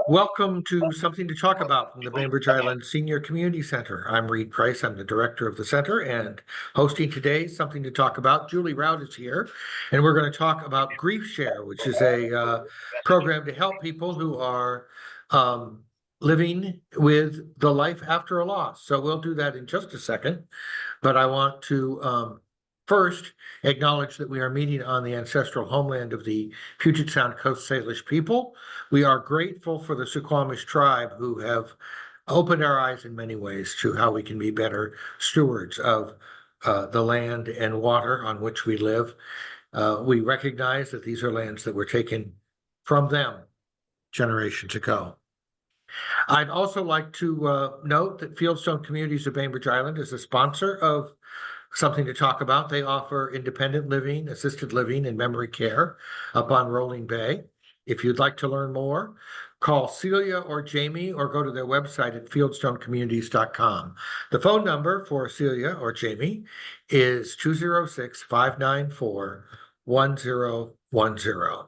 Welcome to Something to Talk About from the Bainbridge Island Senior Community Center. I'm Reed Price. I'm the director of the center and hosting today Something to Talk About. Julie Rout is here, and we're going to talk about GriefShare, which is a program to help people who are living with the life after a loss. So we'll do that in just a second, but I want to first acknowledge that we are meeting on the ancestral homeland of the Puget Sound Coast Salish people. We are grateful for the Suquamish tribe who have opened our eyes in many ways to how we can be better stewards of the land and water on which we live. We recognize that these are lands that were taken from them generations ago. I'd also like to note that Fieldstone Communities of Bainbridge Island is a sponsor of Something to Talk About. They offer independent living, assisted living, and memory care up on Rolling Bay. If you'd like to learn more, call Celia or Jamie or go to their website at fieldstonecommunities.com. The phone number for Celia or Jamie is 206-594-1010.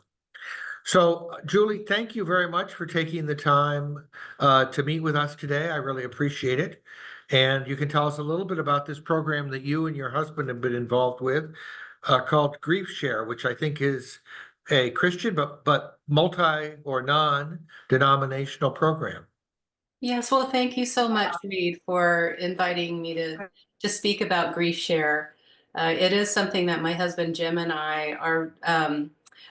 So, Julie, thank you very much for taking the time to meet with us today. I really appreciate it. And you can tell us a little bit about this program that you and your husband have been involved with called GriefShare, which I think is a Christian but multi or non-denominational program. Yes, well, thank you so much, Reed, for inviting me to speak about GriefShare. It is something that my husband Jim and I are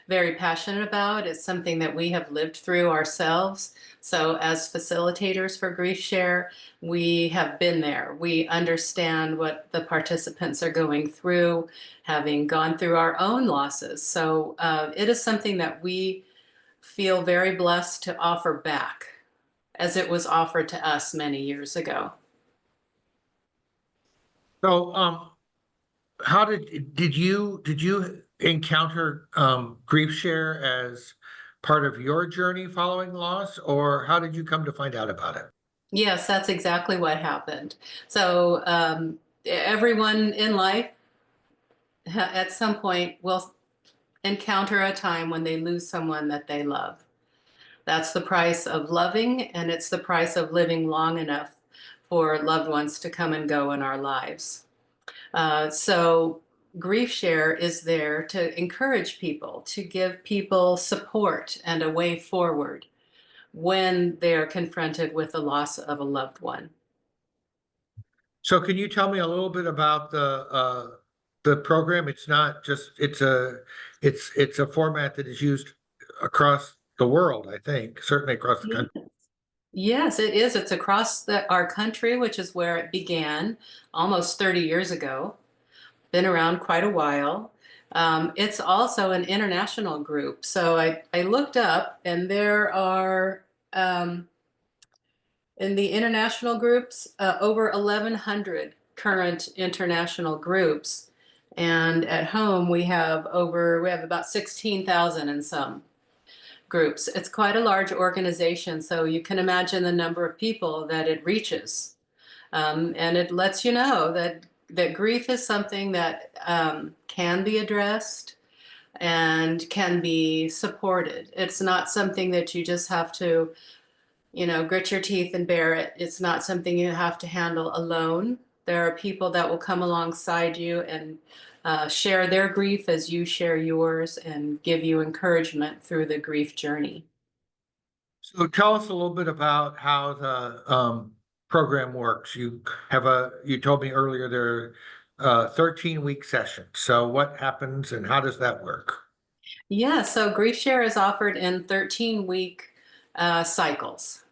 very passionate about. It's something that we have lived through ourselves. So as facilitators for GriefShare, we have been there. We understand what the participants are going through, having gone through our own losses. So it is something that we feel very blessed to offer back, as it was offered to us many years ago. So, how did you encounter GriefShare as part of your journey following loss, or how did you come to find out about it? Yes, that's exactly what happened. So everyone in life at some point will encounter a time when they lose someone that they love. That's the price of loving, and it's the price of living long enough for loved ones to come and go in our lives. So GriefShare is there to encourage people, to give people support and a way forward when they're confronted with the loss of a loved one. So can you tell me a little bit about the program? It's not just it's a format that is used across the world, I think, certainly across the country. Yes, it is. It's across our country, which is where it began almost 30 years ago. Been around quite a while. It's also an international group. So I looked up, and there are in the international groups over 1,100 current international groups. And at home we have about 16,000 in some groups. It's quite a large organization, so you can imagine the number of people that it reaches. And it lets you know that grief is something that can be addressed and can be supported. It's not something that you just have to, grit your teeth and bear it. It's not something you have to handle alone. There are people that will come alongside you and share their grief as you share yours and give you encouragement through the grief journey. So tell us a little bit about how the program works. You told me earlier there are 13-week sessions. So what happens and how does that work? Yeah, so GriefShare is offered in 13-week cycles.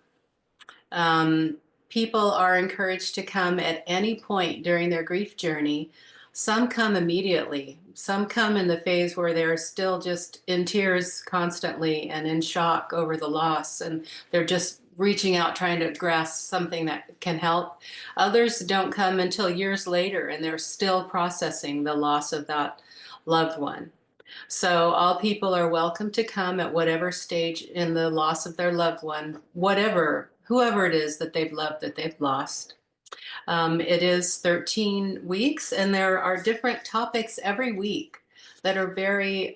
People are encouraged to come at any point during their grief journey. Some come immediately. Some come in the phase where they're still just in tears constantly and in shock over the loss, and they're just reaching out, trying to grasp something that can help. Others don't come until years later, and they're still processing the loss of that loved one. So all people are welcome to come at whatever stage in the loss of their loved one, whoever it is that they've loved, that they've lost. It is 13 weeks, and there are different topics every week that are very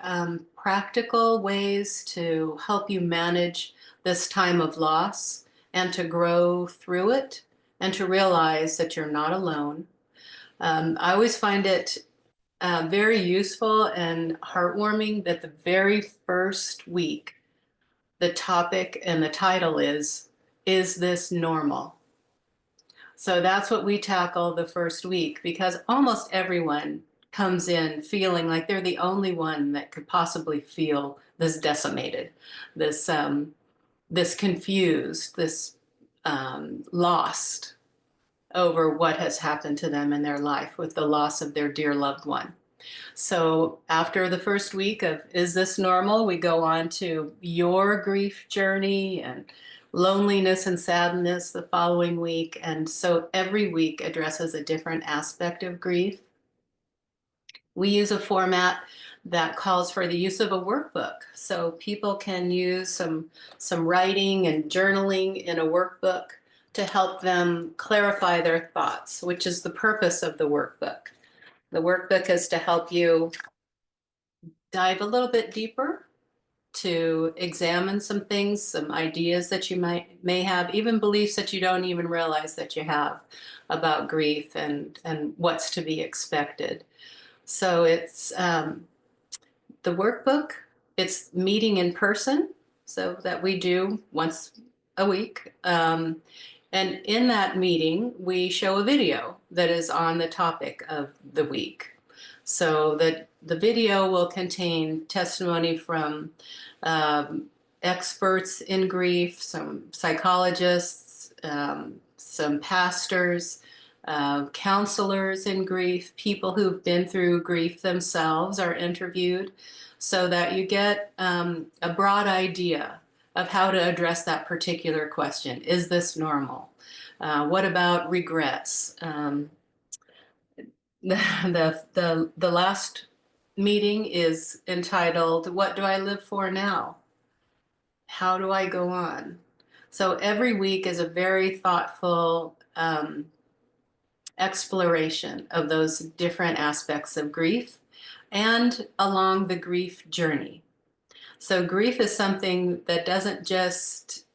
practical ways to help you manage this time of loss and to grow through it and to realize that you're not alone. I always find it very useful and heartwarming that the very first week, the topic and the title is this normal? So that's what we tackle the first week, because almost everyone comes in feeling like they're the only one that could possibly feel this decimated, this this confused, this lost over what has happened to them in their life with the loss of their dear loved one. So after the first week of Is This Normal? We go on to your grief journey and loneliness and sadness the following week. And so every week addresses a different aspect of grief. We use a format that calls for the use of a workbook. So people can use some writing and journaling in a workbook to help them clarify their thoughts, which is the purpose of the workbook. The workbook is to help you dive a little bit deeper, to examine some things, some ideas that you may have, even beliefs that you don't even realize that you have about grief and what's to be expected. So it's the workbook, it's meeting in person, so that we do once a week. And in that meeting, we show a video that is on the topic of the week. So that the video will contain testimony from experts in grief, some psychologists, some pastors, counselors in grief, people who've been through grief themselves are interviewed, so that you get a broad idea of how to address that particular question. Is this normal? What about regrets? The last meeting is entitled, What Do I Live For Now? How do I go on? So every week is a very thoughtful exploration of those different aspects of grief and along the grief journey. So grief is something that doesn't just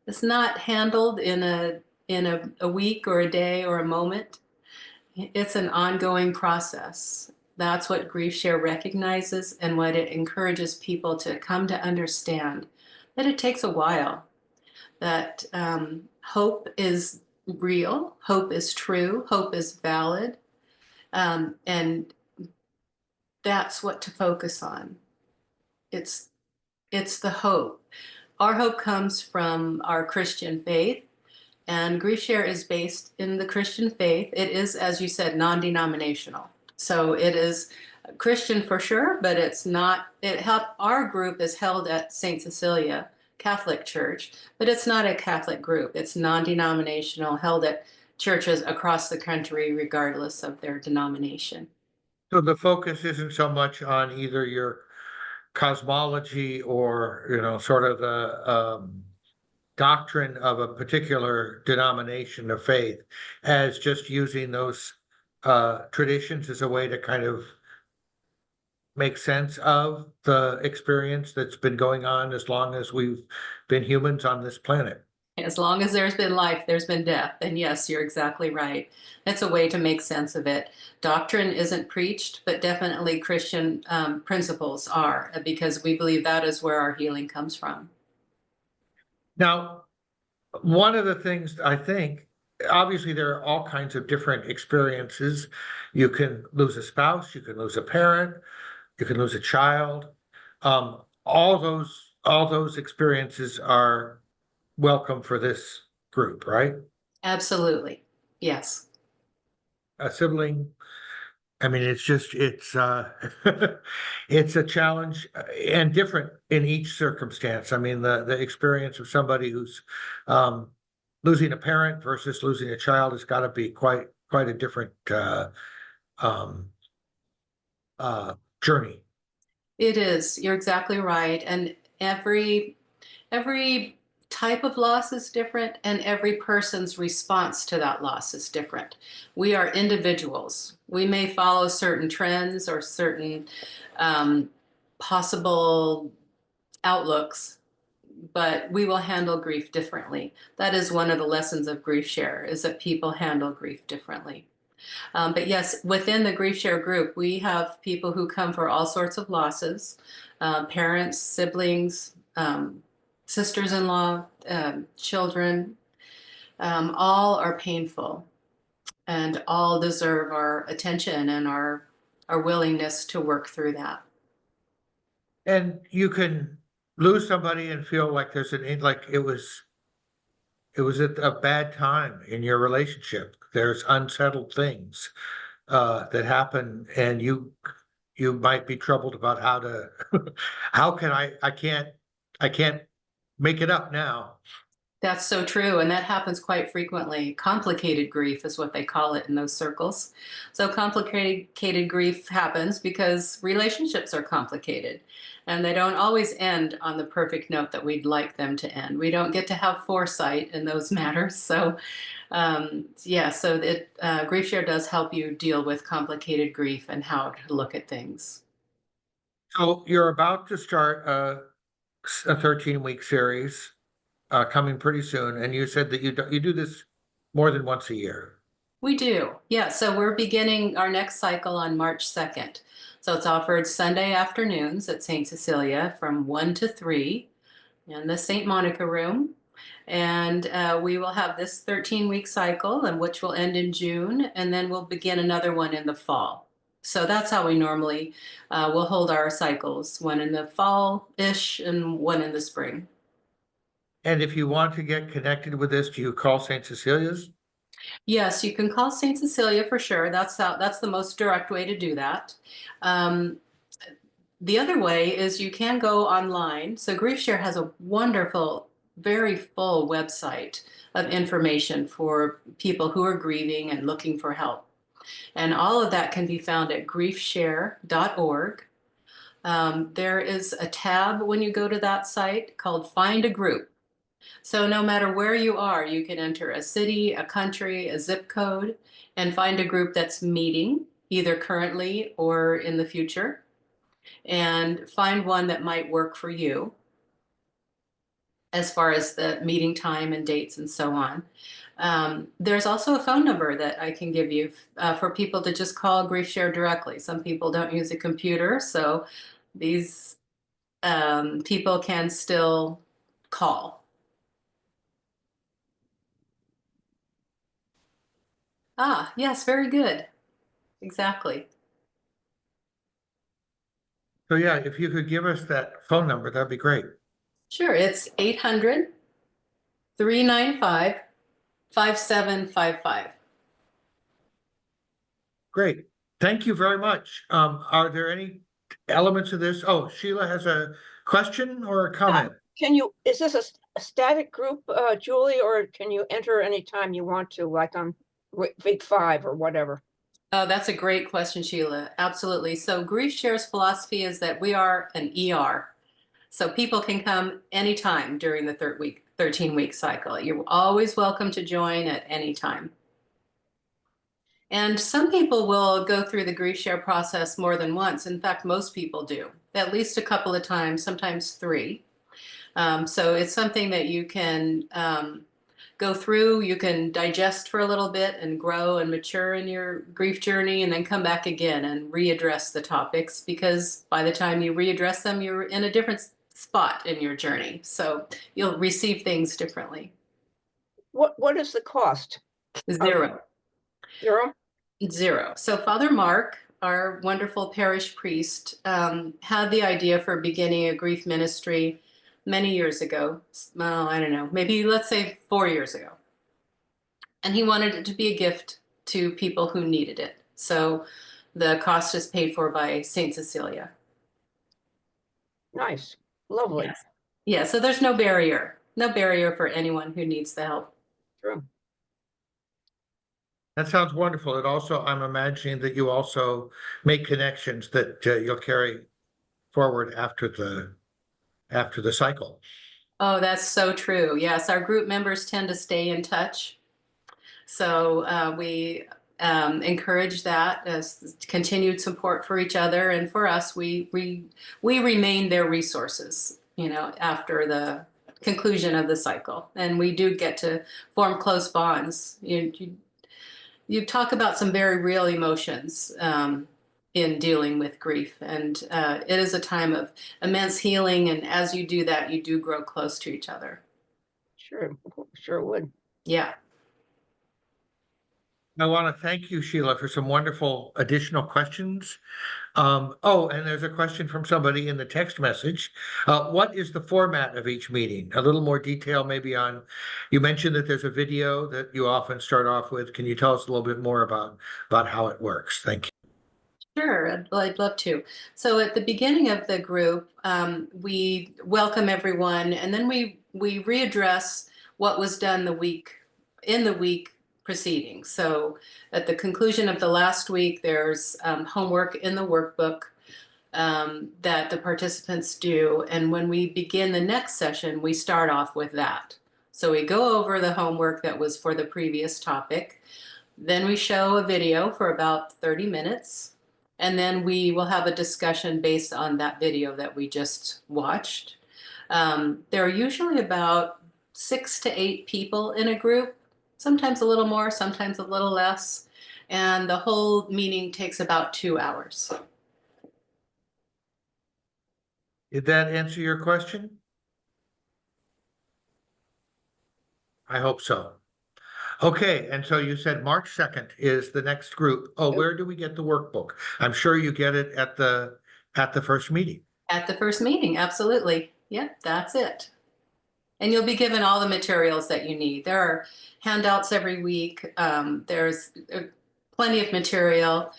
it's not handled in a week or a day or a moment. It's an ongoing process. That's what GriefShare recognizes and what it encourages people to come to understand, that it takes a while, that hope is real, hope is true, hope is valid, and that's what to focus on. It's the hope. Our hope comes from our Christian faith, and GriefShare is based in the Christian faith. It is, as you said, non-denominational. So it is Christian for sure, but it's not, our group is held at St. Cecilia Catholic Church, but it's not a Catholic group. It's non-denominational, held at churches across the country, regardless of their denomination. So the focus isn't so much on either your cosmology or, sort of the doctrine of a particular denomination of faith as just using those traditions as a way to kind of make sense of the experience that's been going on as long as we've been humans on this planet. As long as there's been life, there's been death. And yes, you're exactly right. It's a way to make sense of it. Doctrine isn't preached, but definitely Christian principles are, because we believe that is where our healing comes from. Now, one of the things I think, obviously, there are all kinds of different experiences. You can lose a spouse, you can lose a parent, you can lose a child. All those experiences are welcome for this group, right? Absolutely. Yes. A sibling. I mean, it's it's a challenge and different in each circumstance. I mean, the experience of somebody who's losing a parent versus losing a child has got to be quite a different um, journey. It is. You're exactly right. And every type of loss is different, and every person's response to that loss is different. We are individuals. We may follow certain trends or certain possible outlooks but we will handle grief differently. That is one of the lessons of GriefShare, is that people handle grief differently. But yes, within the GriefShare group, we have people who come for all sorts of losses, parents, siblings, sisters-in-law, children, all are painful and all deserve our attention and our willingness to work through that. And you can lose somebody and feel like like it was at a bad time in your relationship. There's unsettled things that happen, and you might be troubled about how to how can I can't make it up now. That's so true, and that happens quite frequently. Complicated grief is what they call it in those circles. So complicated grief happens because relationships are complicated, and they don't always end on the perfect note that we'd like them to end. We don't get to have foresight in those matters. So, yeah, so GriefShare does help you deal with complicated grief and how to look at things. So you're about to start a 13-week series coming pretty soon, and you said that you do this more than once a year. We do. Yeah. So we're beginning our next cycle on March 2nd. So it's offered Sunday afternoons at St. Cecilia from 1 to 3 in the St. Monica room. And we will have this 13-week cycle, and which will end in June, and then we'll begin another one in the fall. So that's how we normally will hold our cycles, one in the fall-ish and one in the spring. And if you want to get connected with this, do you call St. Cecilia's? Yes, you can call St. Cecilia for sure. That's the most direct way to do that. Um, the other way is you can go online. So GriefShare has a wonderful, very full website of information for people who are grieving and looking for help. And all of that can be found at griefshare.org. There is a tab when you go to that site called Find a Group. So no matter where you are, you can enter a city, a country, a zip code, and find a group that's meeting, either currently or in the future, and find one that might work for you as far as the meeting time and dates and so on. There's also a phone number that I can give you for people to just call GriefShare directly. Some people don't use a computer, so these people can still call. Ah, yes, very good. Exactly. So yeah, if you could give us that phone number, that'd be great. Sure, it's 800-395-5755. Great. Thank you very much. Are there any elements of this? Oh, Sheila has a question or a comment. Is this a static group, Julie, or can you enter anytime you want to, like on week 5 or whatever? Oh, that's a great question, Sheila. Absolutely. So GriefShare's philosophy is that we are an ER. So people can come anytime during the 13-week cycle. You're always welcome to join at any time. And some people will go through the GriefShare process more than once. In fact, most people do, at least a couple of times, sometimes 3. So it's something that you can go through, you can digest for a little bit and grow and mature in your grief journey, and then come back again and readdress the topics, because by the time you readdress them, you're in a different spot in your journey. So you'll receive things differently. What is the cost? 0. 0? 0. So Father Mark, our wonderful parish priest, had the idea for beginning a grief ministry many years ago. Well, I don't know, maybe let's say 4 years ago. And he wanted it to be a gift to people who needed it. So the cost is paid for by St. Cecilia. Nice. Lovely. Yes. Yeah, so there's no barrier for anyone who needs the help. True. That sounds wonderful. It also, I'm imagining that you also make connections that you'll carry forward after the cycle. Oh, that's so true. Yes, our group members tend to stay in touch. So we encourage that as continued support for each other, and for us, we remain their resources, after conclusion of the cycle. And we do get to form close bonds. You talk about some very real emotions in dealing with grief. And it is a time of immense healing. And as you do that, you do grow close to each other. Sure would. Yeah. I want to thank you, Sheila, for some wonderful additional questions. And there's a question from somebody in the text message. What is the format of each meeting? A little more detail maybe on, you mentioned that there's a video that you often start off with. Can you tell us a little bit more about how it works? Thank you. Sure, I'd love to. So at the beginning of the group, we welcome everyone, and then we readdress what was done in the week preceding. So at the conclusion of the last week, there's homework in the workbook that the participants do, and when we begin the next session, we start off with that. So we go over the homework that was for the previous topic, then we show a video for about 30 minutes. And then we will have a discussion based on that video that we just watched. There are usually about 6 to 8 people in a group, sometimes a little more, sometimes a little less. And the whole meeting takes about 2 hours. Did that answer your question? I hope so. Okay, and so you said March 2nd is the next group. Oh, where do we get the workbook? I'm sure you get it at the first meeting. At the first meeting, absolutely. Yep, that's it. And you'll be given all the materials that you need. There are handouts every week. There's plenty of material.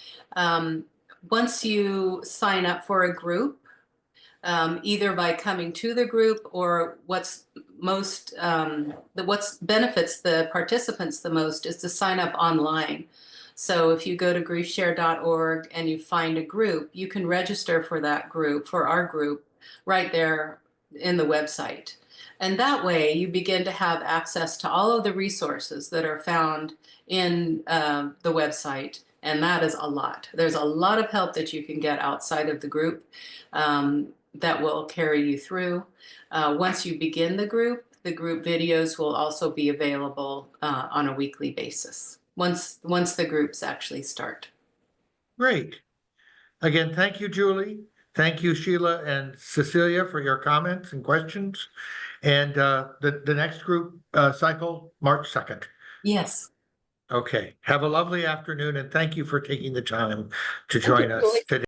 Once you sign up for a group, either by coming to the group or what benefits the participants the most is to sign up online. So if you go to griefshare.org and you find a group, you can register for that group, for our group, right there in the website. And that way you begin to have access to all of the resources that are found in the website. And that is a lot. There's a lot of help that you can get outside of the group that will carry you through. Once you begin the group videos will also be available on a weekly basis once the groups actually start. Great. Again, thank you, Julie. Thank you, Sheila and Cecilia, for your comments and questions. And the next group cycle, March 2nd. Yes. Okay. Have a lovely afternoon, and thank you for taking the time to join us today.